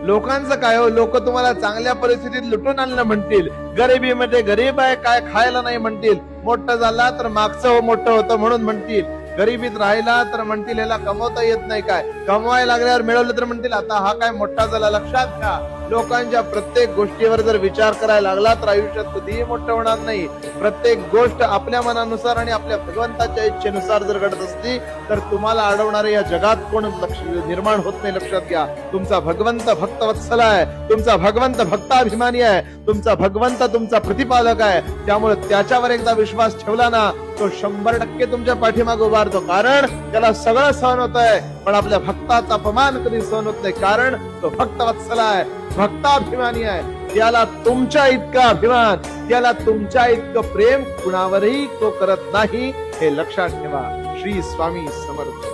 लोकांचं काय हो, लोक तुम्हाला चांगल्या परिस्थितीत लुटून आणलं म्हणतील, गरिबीमध्ये गरीब आहे काय खायला नाही म्हणतील, मोठं झाला तर मागचं मोठं होतं म्हणून म्हणतील, गरिबीत राहिला तर म्हणतील याला कमवता येत नाही काय, कमवायला लागल्यावर मिळवलं तर म्हणतील आता हा काय मोठा झाला. लक्षात घ्या, लोकांच्या प्रत्येक गोष्टीवर जर विचार करायला लागला तर आयुष्यात कधीही मोठं होणार नाही. प्रत्येक गोष्ट आपल्या मनानुसार आणि आपल्या भगवंताच्या इच्छेनुसार जर घडत असली तर तुम्हाला अडवणारे या जगात कोण निर्माण होत नाही. लक्षात घ्या, तुमचा भगवंत भक्तवत्सल आहे, तुमचा भगवंत भक्ताभिमानी आहे, तुमचा भगवंत तुमचा प्रतिपालक आहे. त्यामुळे त्याच्यावर एकदा विश्वास ठेवला ना, तो 100% तुमच्या पाठीमागे उभारतो. कारण त्याला सगळं सहन होत आहे, पण आपल्या भक्ताचा अपमान कधी सहन होत नाही. कारण तो भक्तवत्सल आहे, भक्ताभिमानी आहे. त्याला तुमच्या इतका अभिमान, त्याला तुमच्या इतकं प्रेम कुणावरही तो करत नाही. हे लक्षात ठेवा. श्री स्वामी समर्थ.